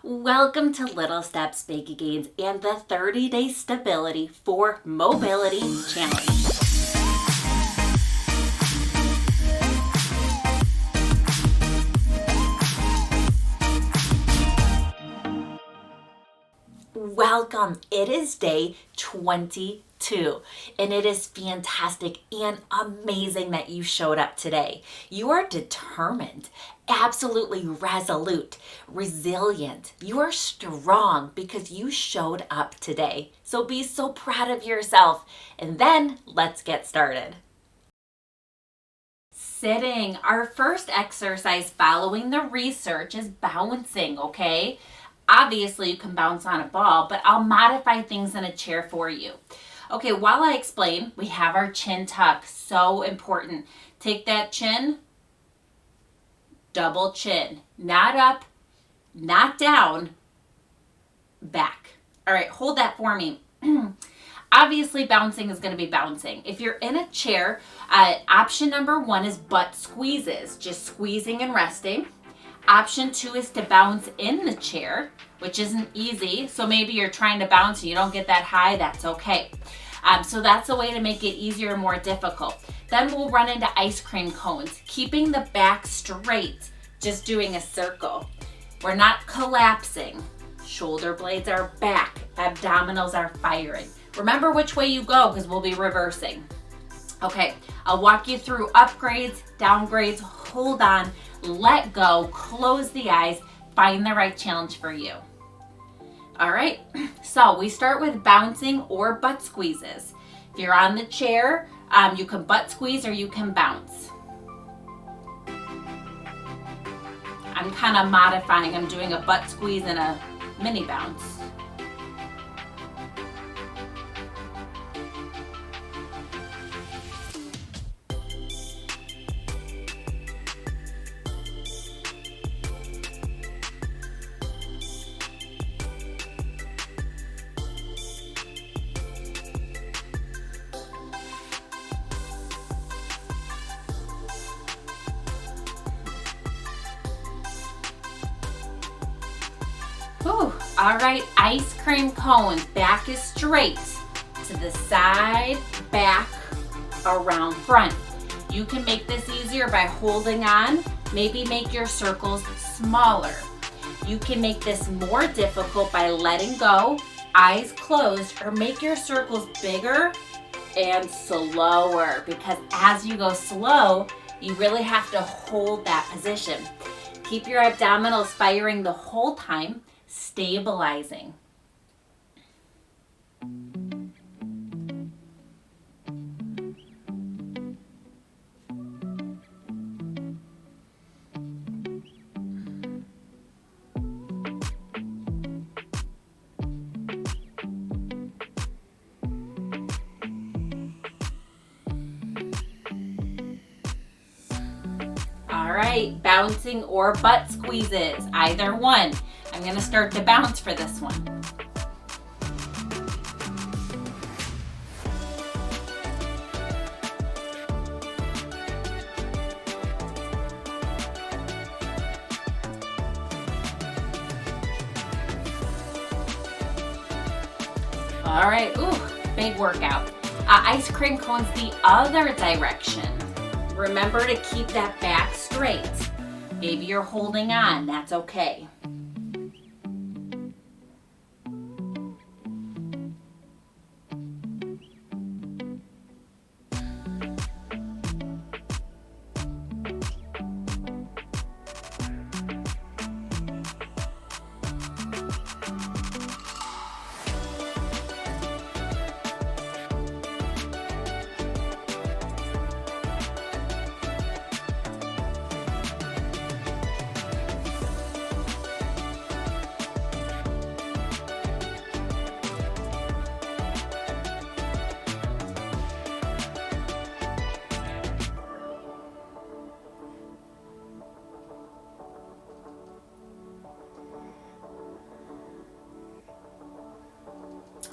Welcome to Little Steps, Big Gains and the 30-Day Stability for Mobility Challenge. Welcome. It is day 22 and it is fantastic and amazing that you showed up today. You are determined, absolutely resolute, resilient. You are strong because you showed up today. So be so proud of yourself. And then let's get started. Sitting. Our first exercise following the research is bouncing, okay? Obviously, you can bounce on a ball, but I'll modify things in a chair for you. Okay, while I explain, we have our chin tuck. So important. Take that chin, double chin. Not up, not down, back. All right, hold that for me. Obviously, bouncing is going to be bouncing. If you're in a chair, option number 1 is butt squeezes, just squeezing and resting. Option 2 is to bounce in the chair, which isn't easy. So maybe you're trying to bounce and you don't get that high, that's okay. So that's a way to make it easier and more difficult. Then we'll run into ice cream cones, keeping the back straight, just doing a circle. We're not collapsing. Shoulder blades are back, abdominals are firing. Remember which way you go because we'll be reversing. Okay, I'll walk you through upgrades, downgrades, hold on, let go, close the eyes, find the right challenge for you. All right, so we start with bouncing or butt squeezes. If you're on the chair, you can butt squeeze or you can bounce. I'm kind of modifying. I'm doing a butt squeeze and a mini bounce. Whew. All right, ice cream cones. Back is straight. To the side, back, around front. You can make this easier by holding on. Maybe make your circles smaller. You can make this more difficult by letting go, eyes closed, or make your circles bigger and slower. Because as you go slow, you really have to hold that position. Keep your abdominals firing the whole time, stabilizing. All right, bouncing or butt squeezes, either one. I'm going to start to bounce for this one. All right, ooh, big workout. Ice cream cones the other direction. Remember to keep that back straight. Maybe you're holding on, that's okay.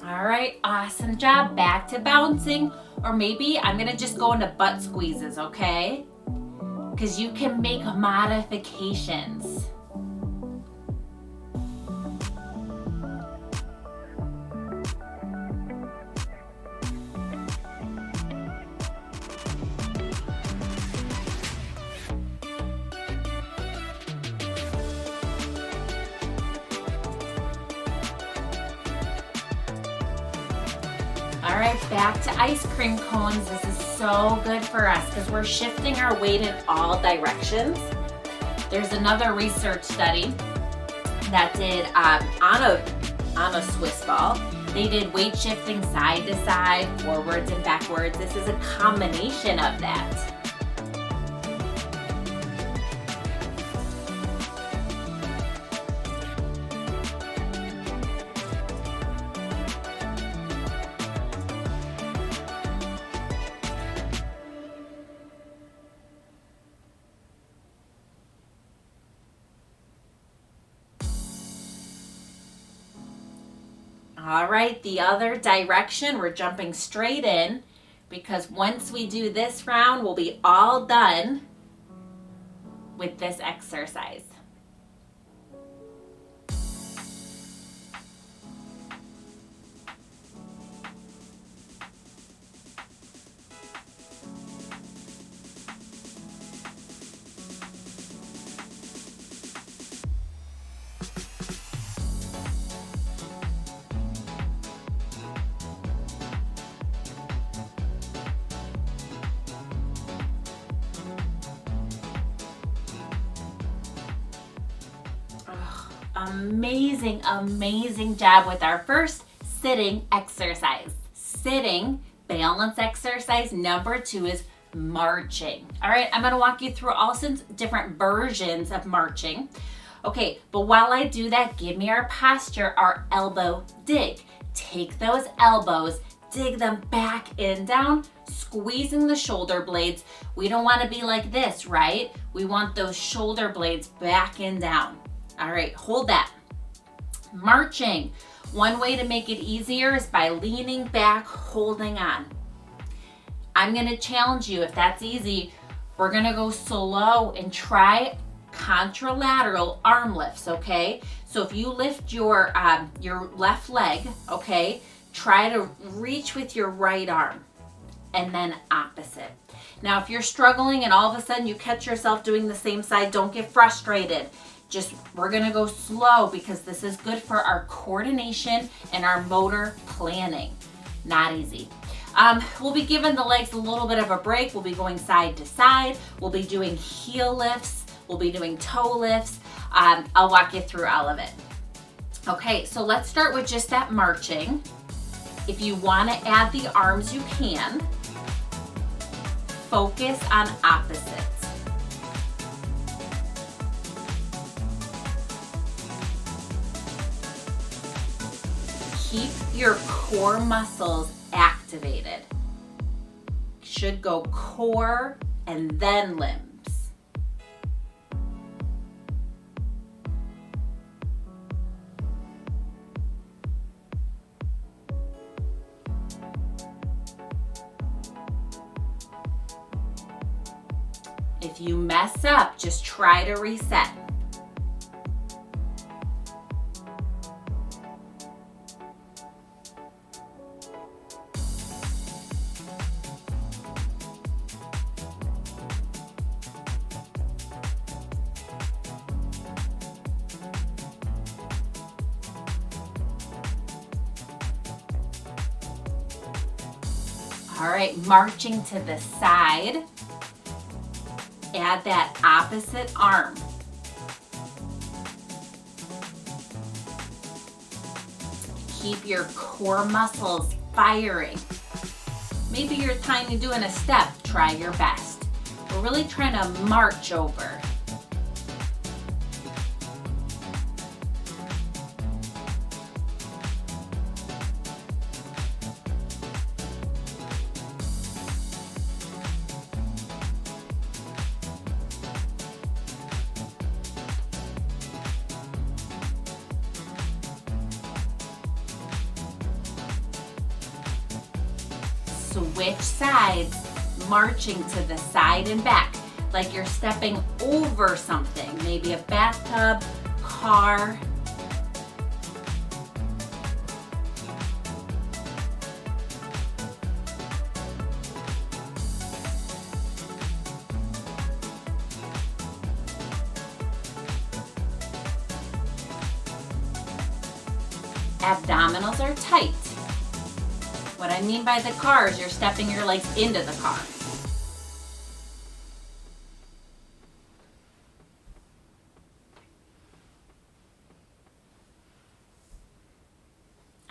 All right, awesome job. Back to bouncing, or maybe I'm gonna just go into butt squeezes, okay? Because you can make modifications. All right, back to ice cream cones. This is so good for us because we're shifting our weight in all directions. There's another research study that did on a Swiss ball. They did weight shifting side to side, forwards and backwards. This is a combination of that. All right, the other direction, we're jumping straight in because once we do this round, we'll be all done with this exercise. Amazing job with our first sitting exercise. Sitting balance exercise number 2 is marching. All right, I'm going to walk you through all sorts of different versions of marching. Okay, but while I do that, give me our posture, our elbow dig. Take those elbows, dig them back and down, squeezing the shoulder blades. We don't want to be like this, right? We want those shoulder blades back and down. All right, hold that. Marching. One way to make it easier is by leaning back, holding on. I'm going to challenge you, if that's easy, we're going to go slow and try contralateral arm lifts, okay? So if you lift your left leg, okay, try to reach with your right arm and then opposite. Now, if you're struggling and all of a sudden you catch yourself doing the same side, don't get frustrated. We're gonna go slow because this is good for our coordination and our motor planning. Not easy. We'll be giving the legs a little bit of a break. We'll be going side to side. We'll be doing heel lifts. We'll be doing toe lifts. I'll walk you through all of it. Okay, so let's start with just that marching. If you wanna add the arms, you can. Focus on opposites. Keep your core muscles activated. Should go core and then limbs. If you mess up, just try to reset. All right, marching to the side. Add that opposite arm. Keep your core muscles firing. Maybe you're tiny doing a step, try your best. We're really trying to march over. Switch sides, marching to the side and back, like you're stepping over something, maybe a bathtub, car. Abdominals are tight. What I mean by the car is you're stepping your legs into the car.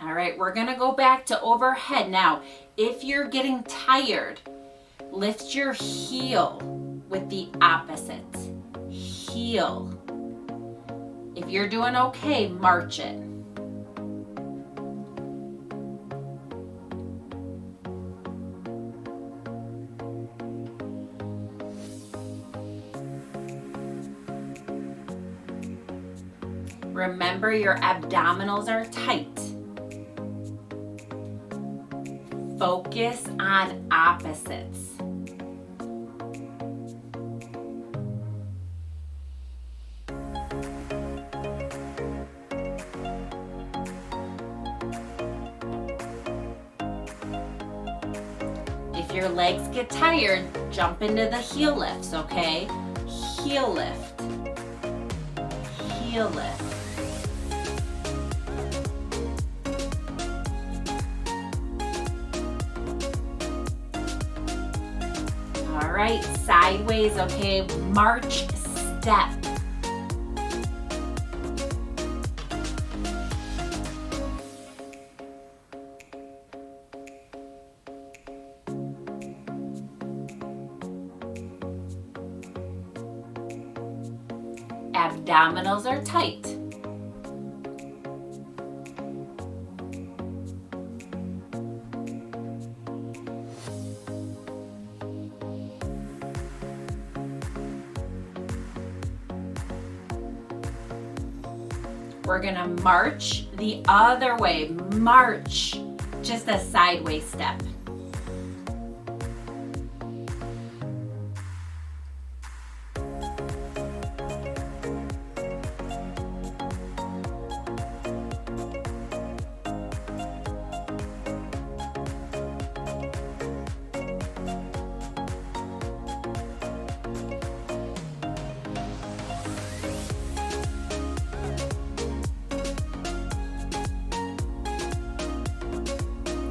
All right, we're gonna go back to overhead now. If you're getting tired, lift your heel with the opposite. Heel. If you're doing okay, march it. Remember, your abdominals are tight. Focus on opposites. If your legs get tired, jump into the heel lifts, okay? Heel lift. Heel lift. All right, sideways, okay? March, step. Abdominals are tight. We're gonna march the other way. March, just a sideways step.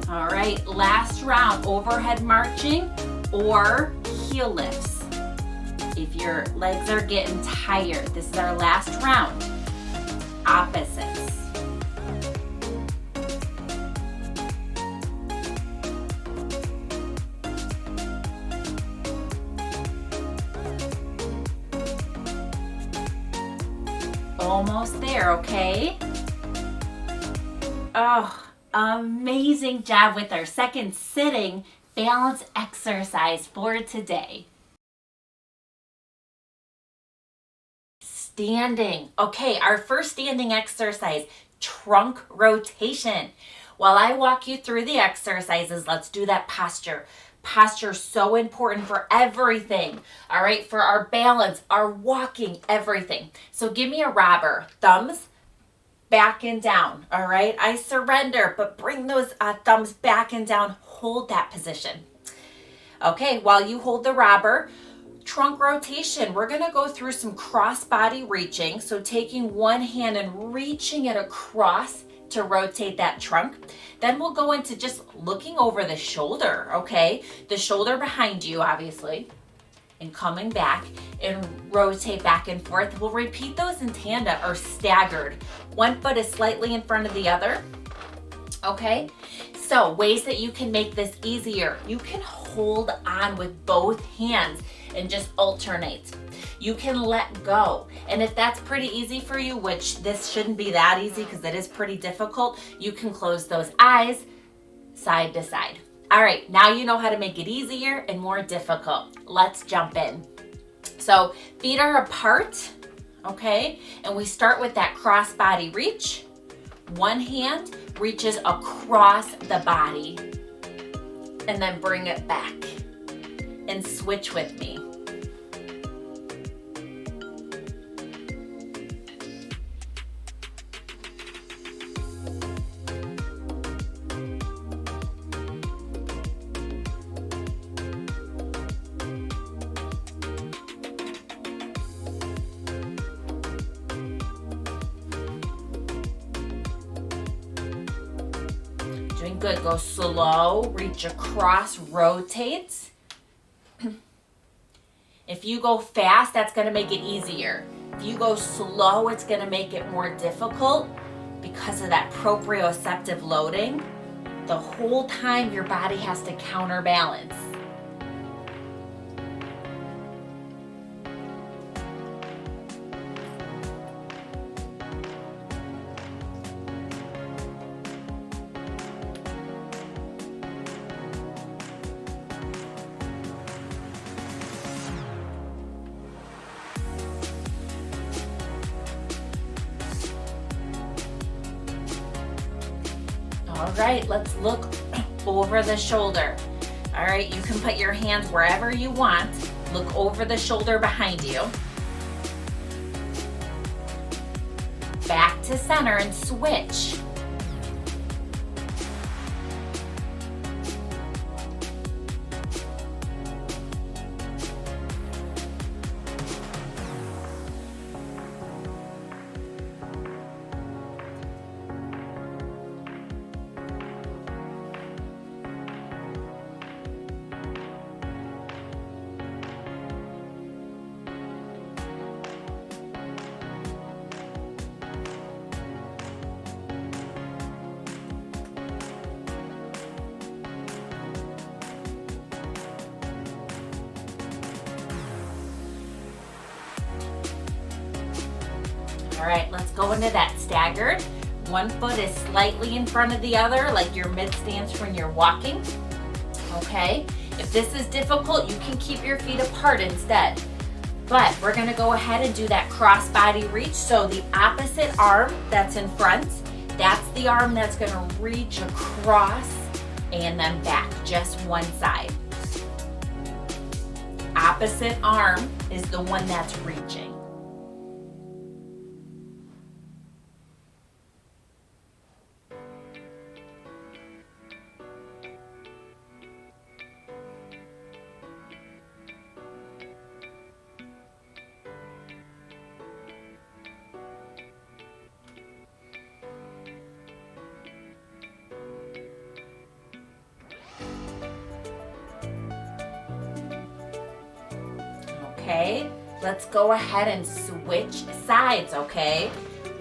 All right, last round, overhead marching or heel lifts. If your legs are getting tired, this is our last round. Opposites. Almost there, okay? Oh, amazing job with our second sitting balance exercise for today. Standing. Okay, our first standing exercise, trunk rotation. While I walk you through the exercises, let's do that posture. Posture is so important for everything, all right? For our balance, our walking, everything. So give me a robber, thumbs back and down, all right? I surrender, but bring those thumbs back and down. Hold that position. Okay, while you hold the robber, trunk rotation, we're gonna go through some cross body reaching. So taking one hand and reaching it across to rotate that trunk. Then we'll go into just looking over the shoulder, okay? The shoulder behind you, obviously, and coming back and rotate back and forth. We'll repeat those in tandem or staggered. One foot is slightly in front of the other, okay? So ways that you can make this easier. You can hold on with both hands and just alternate. You can let go. And if that's pretty easy for you, which this shouldn't be that easy because it is pretty difficult, you can close those eyes side to side. All right, now you know how to make it easier and more difficult. Let's jump in. So feet are apart, okay? And we start with that cross body reach. One hand reaches across the body and then bring it back and switch with me. Doing good. Go slow, reach across, rotate. If you go fast, that's going to make it easier. If you go slow, it's going to make it more difficult because of that proprioceptive loading. The whole time your body has to counterbalance. All right, let's look over the shoulder. All right, you can put your hands wherever you want. Look over the shoulder behind you. Back to center and switch. All right, let's go into that staggered. One foot is slightly in front of the other, like your mid stance when you're walking. Okay, if this is difficult, you can keep your feet apart instead. But we're gonna go ahead and do that cross body reach. So the opposite arm that's in front, that's the arm that's gonna reach across and then back, just one side. Opposite arm is the one that's reaching. Okay, let's go ahead and switch sides, okay?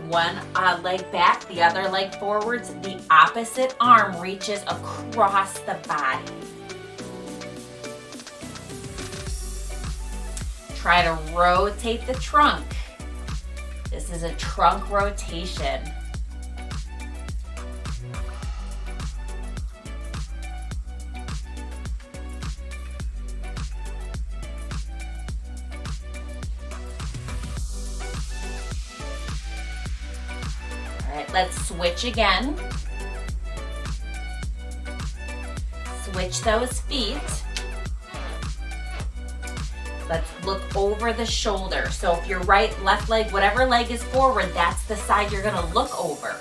One leg back, the other leg forwards. The opposite arm reaches across the body. Try to rotate the trunk. This is a trunk rotation. Let's switch again. Switch those feet. Let's look over the shoulder. So if your right, left leg, whatever leg is forward, that's the side you're gonna look over.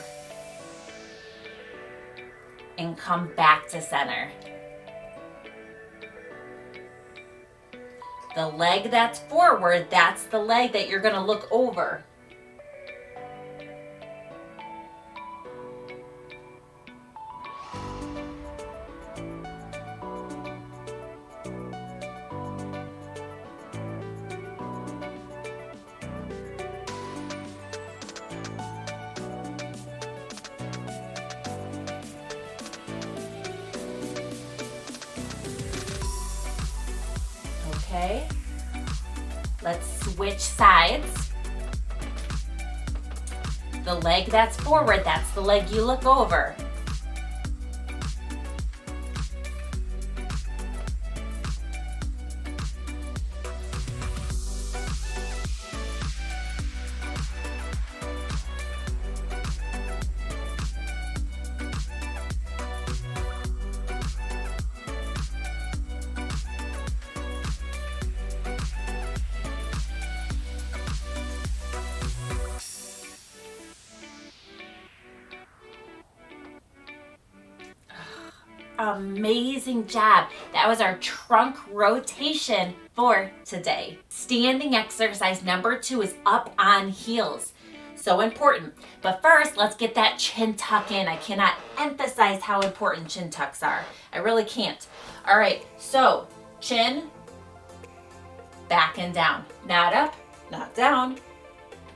And come back to center. The leg that's forward, that's the leg that you're gonna look over. Okay, let's switch sides. The leg that's forward, that's the leg you look over. Amazing job. That was our trunk rotation for today. Standing exercise number 2 is up on heels. So important. But first, let's get that chin tuck in. I cannot emphasize how important chin tucks are. I really can't. All right, so chin, back and down. Not up, not down,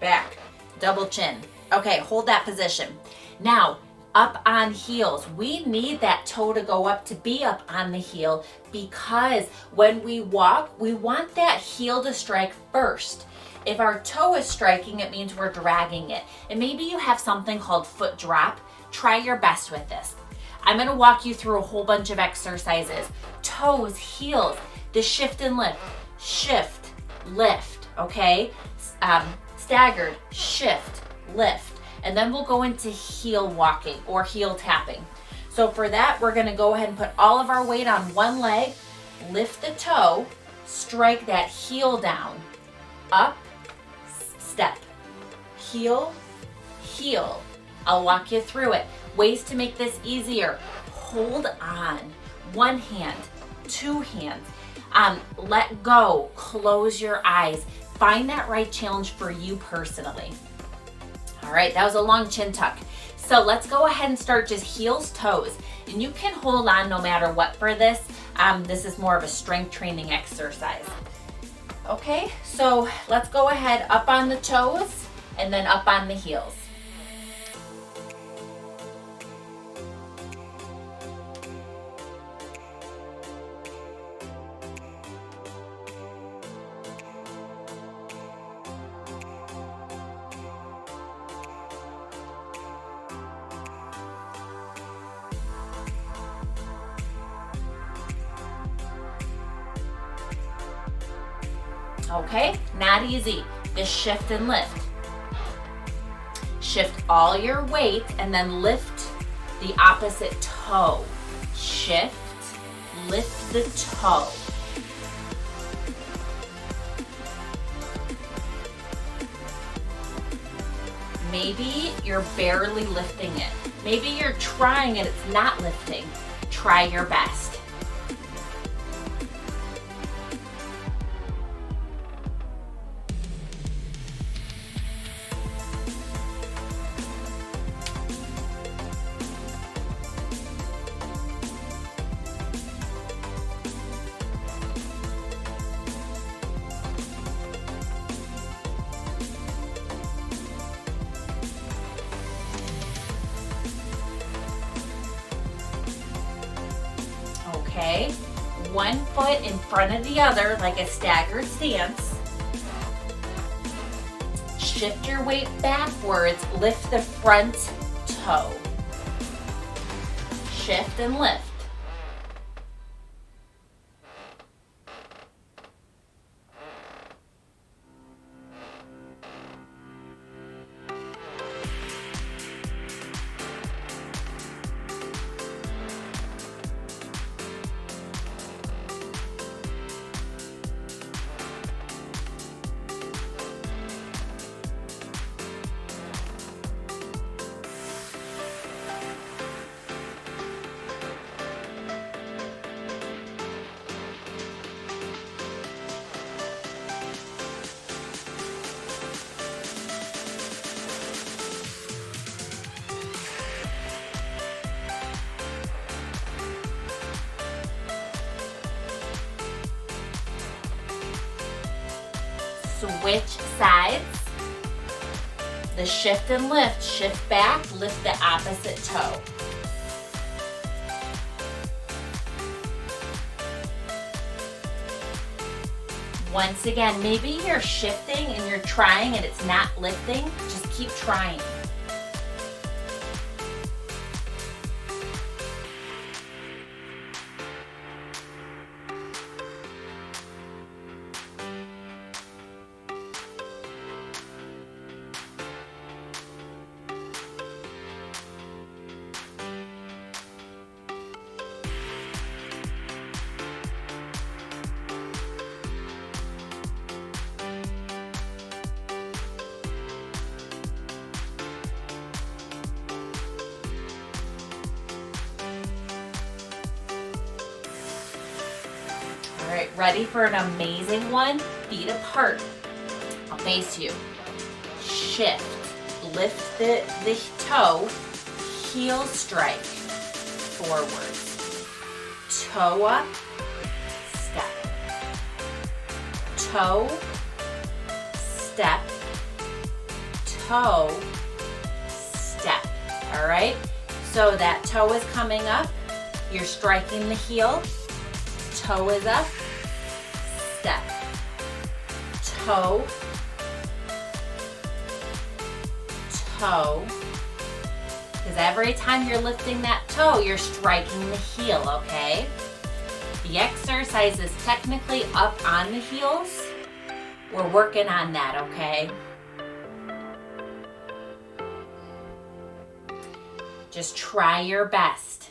back, double chin. Okay, hold that position. Now, up on heels. We need that toe to go up to be up on the heel, because when we walk, we want that heel to strike first. If our toe is striking, it means we're dragging it. And maybe you have something called foot drop. Try your best with this. I'm gonna walk you through a whole bunch of exercises. Toes, heels, the shift and lift, okay? Staggered, shift, lift. And then we'll go into heel walking or heel tapping. So for that, we're gonna go ahead and put all of our weight on one leg, lift the toe, strike that heel down, up, step, heel, heel. I'll walk you through it. Ways to make this easier. Hold on, one hand, two hands. Let go, close your eyes. Find that right challenge for you personally. All right, that was a long chin tuck. So let's go ahead and start just heels, toes. And you can hold on no matter what for this. This is more of a strength training exercise. Okay, so let's go ahead up on the toes and then up on the heels. Okay, not easy. This shift and lift. Shift all your weight and then lift the opposite toe. Shift, lift the toe. Maybe you're barely lifting it. Maybe you're trying and it's not lifting. Try your best. Okay, one foot in front of the other like a staggered stance. Shift your weight backwards, lift the front toe. Shift and lift. Switch sides. The shift and lift. Shift back, lift the opposite toe. Once again, maybe you're shifting and you're trying and it's not lifting. Just keep trying. All right, ready for an amazing one? Feet apart. I'll face you. Shift, lift the toe, heel strike, forwards. Toe up, step. Toe, step, toe, step. All right? So that toe is coming up, you're striking the heel, toe is up, step. Toe, toe, because every time you're lifting that toe, you're striking the heel, okay? The exercise is technically up on the heels. We're working on that, okay? Just try your best.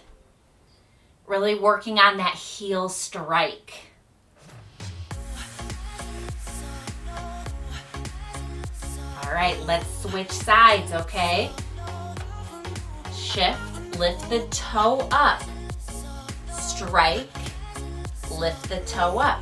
Really working on that heel strike. All right, let's switch sides, okay? Shift, lift the toe up. Strike, lift the toe up.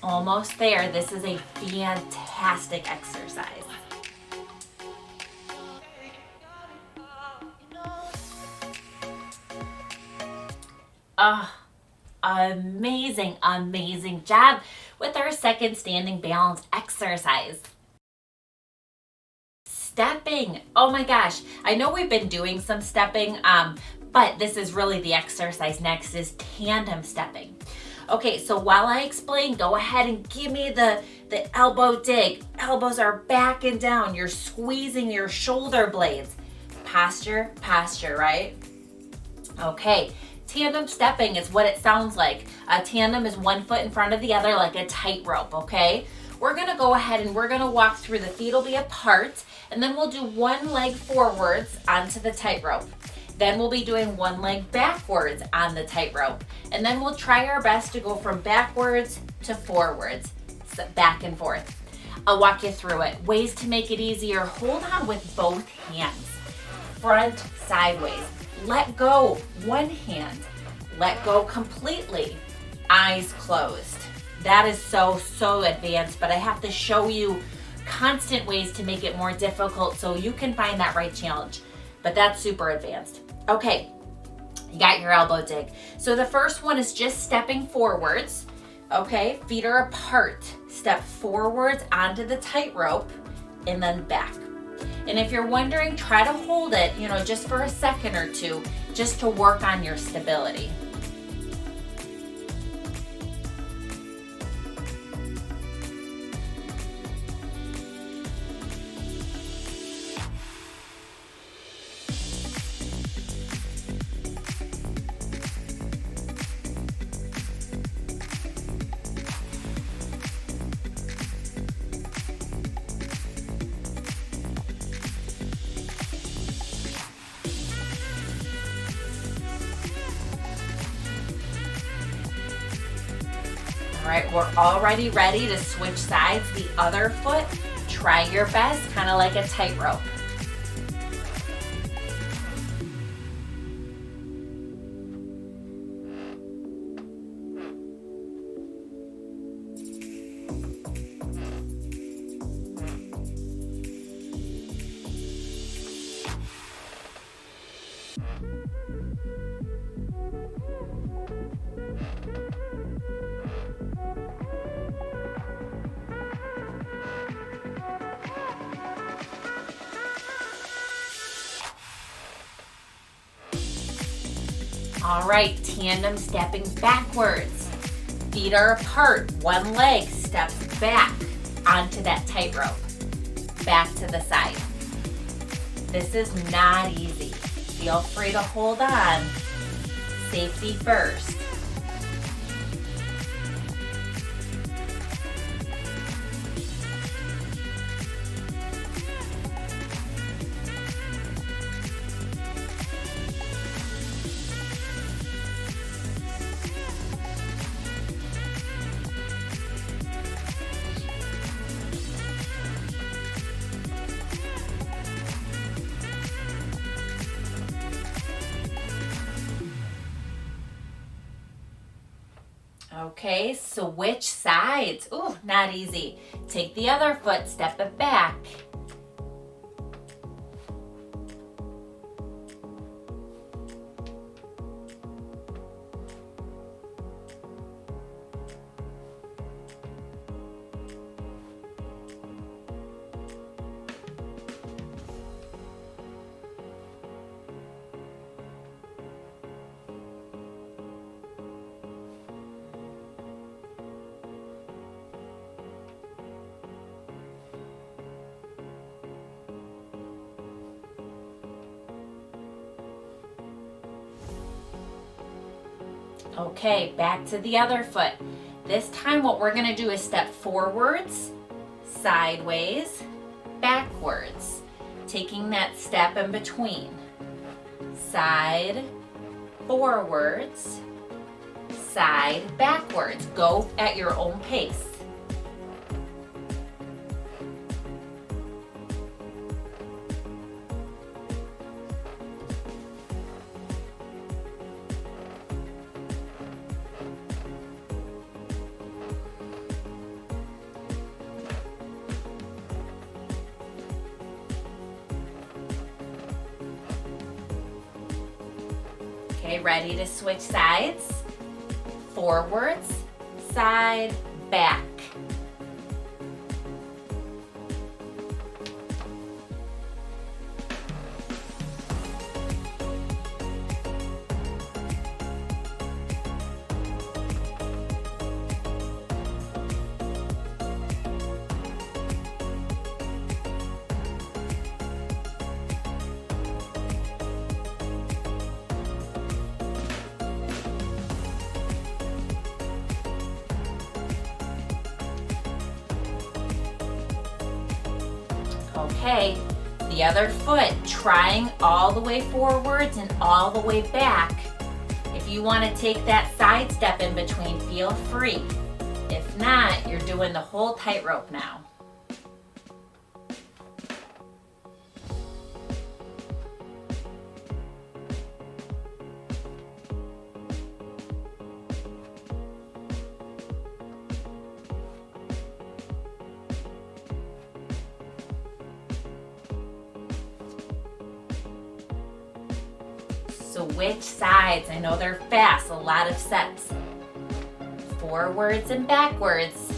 Almost there. This is a fantastic exercise. Amazing, amazing job with our second standing balance exercise. Stepping. Oh my gosh. I know we've been doing some stepping, but this is really the exercise next is tandem stepping. Okay, so while I explain, go ahead and give me the elbow dig. Elbows are back and down. You're squeezing your shoulder blades. Posture, posture, right? Okay, tandem stepping is what it sounds like. A tandem is one foot in front of the other like a tightrope, okay? We're gonna go ahead and we're gonna walk through. The feet will be apart, and then we'll do one leg forwards onto the tightrope. Then we'll be doing one leg backwards on the tightrope. And then we'll try our best to go from backwards to forwards, so back and forth. I'll walk you through it. Ways to make it easier, hold on with both hands. Front, sideways. Let go, one hand. Let go completely, eyes closed. That is so advanced, but I have to show you constant ways to make it more difficult so you can find that right challenge. But that's super advanced. Okay, you got your elbow dig. So the first one is just stepping forwards. Okay, feet are apart. Step forwards onto the tightrope and then back. And if you're wondering, try to hold it, just for a second or two, just to work on your stability. All right, we're already ready to switch sides. The other foot, try your best, kind of like a tightrope. All right, tandem stepping backwards. Feet are apart, one leg steps back onto that tightrope. Back to the side. This is not easy. Feel free to hold on. Safety first. Okay, switch sides. Ooh, not easy. Take the other foot, step it back. Okay, back to the other foot. This time what we're gonna do is step forwards, sideways, backwards, taking that step in between. Side, forwards, side, backwards. Go at your own pace. Okay, ready to switch sides? Forwards, side, back. Okay, the other foot, trying all the way forwards and all the way back. If you want to take that side step in between, feel free. If not, you're doing the whole tightrope now. Switch sides. I know they're fast, a lot of sets. Forwards and backwards.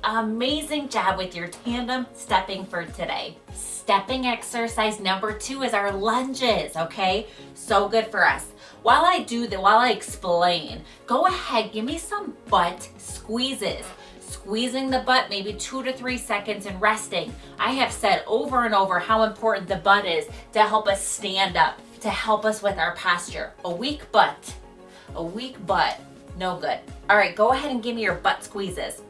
Amazing job with your tandem stepping for today. Stepping exercise number 2 is our lunges, okay? So good for us. While I explain, go ahead, give me some butt squeezes. Squeezing the butt maybe 2 to 3 seconds and resting. I have said over and over how important the butt is to help us stand up, to help us with our posture. A weak butt, no good. All right, go ahead and give me your butt squeezes.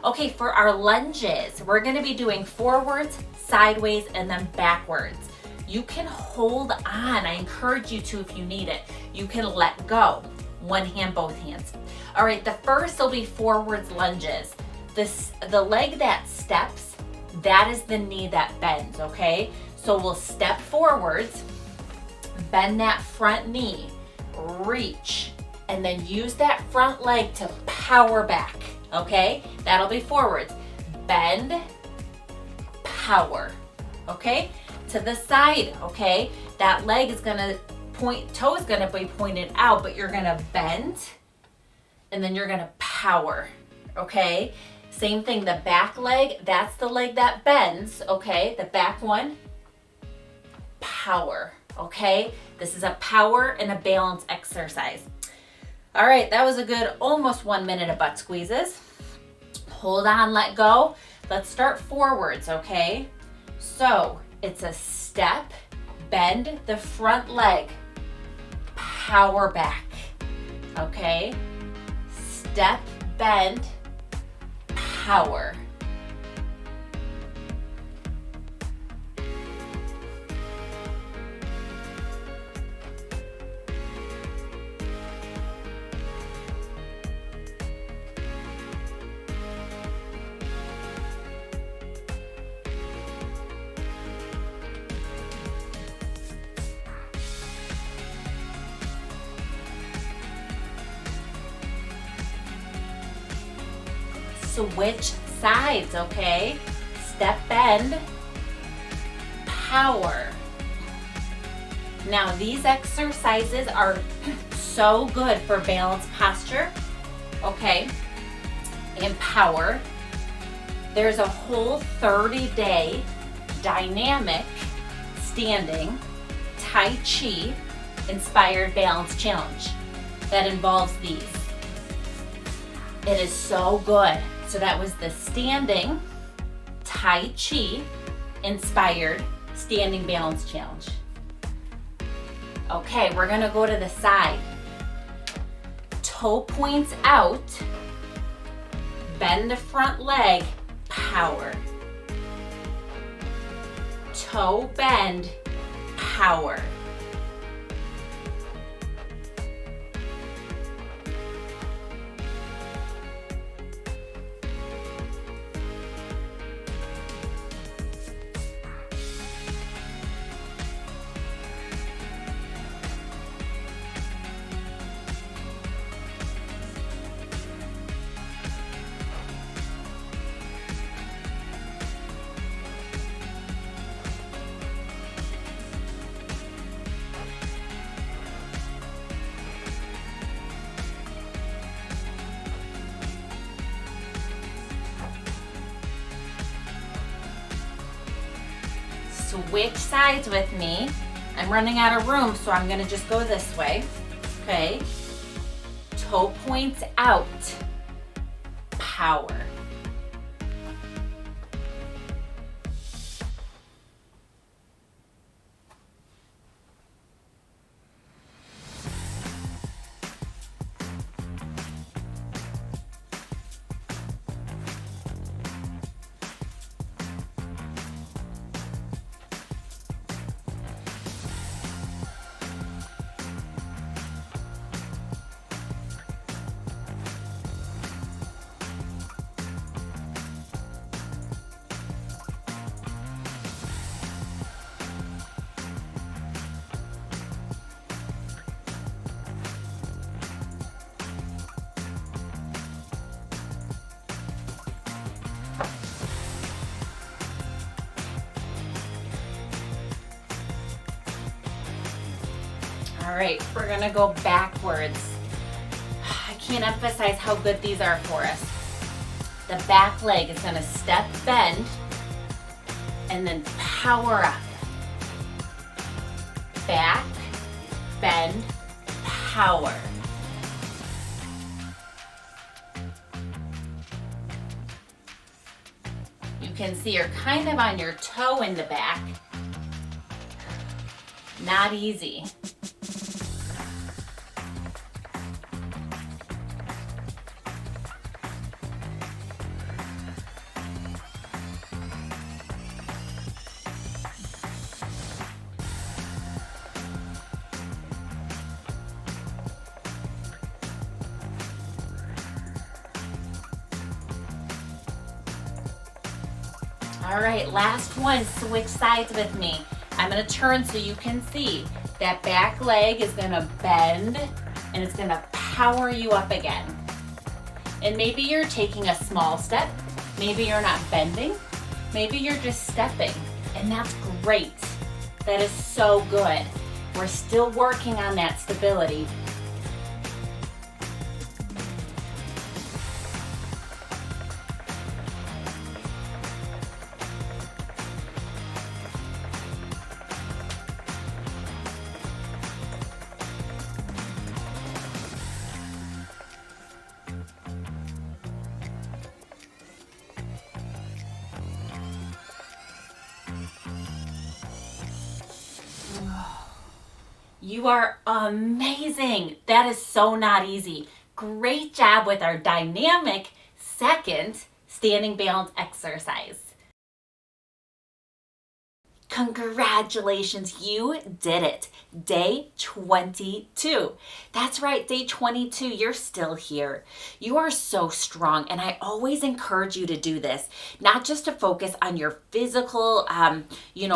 Okay, for our lunges, we're gonna be doing forwards, sideways, and then backwards. You can hold on. I encourage you to if you need it. You can let go. One hand, both hands. All right, the first will be forwards lunges. The leg that steps, that is the knee that bends, okay? So we'll step forwards, bend that front knee, reach, and then use that front leg to power back, okay? That'll be forwards. Bend, power, okay? To the side, okay? That leg is gonna toe is gonna be pointed out, but you're gonna bend, and then you're gonna power, okay? Same thing, the back leg, that's the leg that bends, okay? The back one, power, okay? This is a power and a balance exercise. All right, that was a good almost 1 minute of butt squeezes. Hold on, let go. Let's start forwards, okay? So it's a step, bend the front leg, power back, okay? Step, bend, power. switch sides, okay? Step bend, power. Now these exercises are so good for balanced posture, okay, and power. There's a whole 30-day dynamic standing Tai Chi inspired balance challenge that involves these. It is so good. So that was the standing Tai Chi inspired standing balance challenge. Okay, we're gonna go to the side. Toe points out, bend the front leg, power. Toe bend, power. Switch sides with me. I'm running out of room, so I'm gonna just go this way. Okay. Toe points out, power. All right, we're gonna go backwards. I can't emphasize how good these are for us. The back leg is gonna step bend and then power up. Back, bend, power. You can see you're kind of on your toe in the back. Not easy. All right, last one, switch sides with me. I'm gonna turn so you can see. That back leg is gonna bend and it's gonna power you up again. And maybe you're taking a small step, maybe you're not bending, maybe you're just stepping, and that's great. That is so good. We're still working on that stability. You are amazing. That is so not easy. Great job with our dynamic second standing balance exercise. Congratulations, you did it. Day 22. That's right, day 22, you're still here. You are so strong, and I always encourage you to do this, not just to focus on your physical,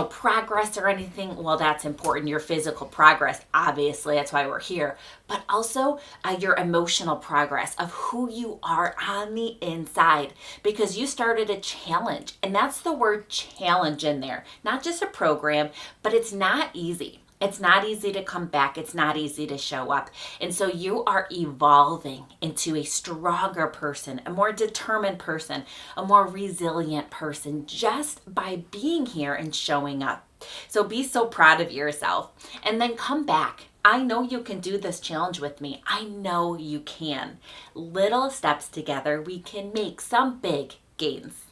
progress or anything. Well, that's important, your physical progress, obviously, that's why we're here. but also your emotional progress of who you are on the inside, because you started a challenge. And that's the word challenge in there, not just a program, but it's not easy. It's not easy to come back. It's not easy to show up. And so you are evolving into a stronger person, a more determined person, a more resilient person just by being here and showing up. So be so proud of yourself and then come back. I know you can do this challenge with me. I know you can. Little steps together, we can make some big gains.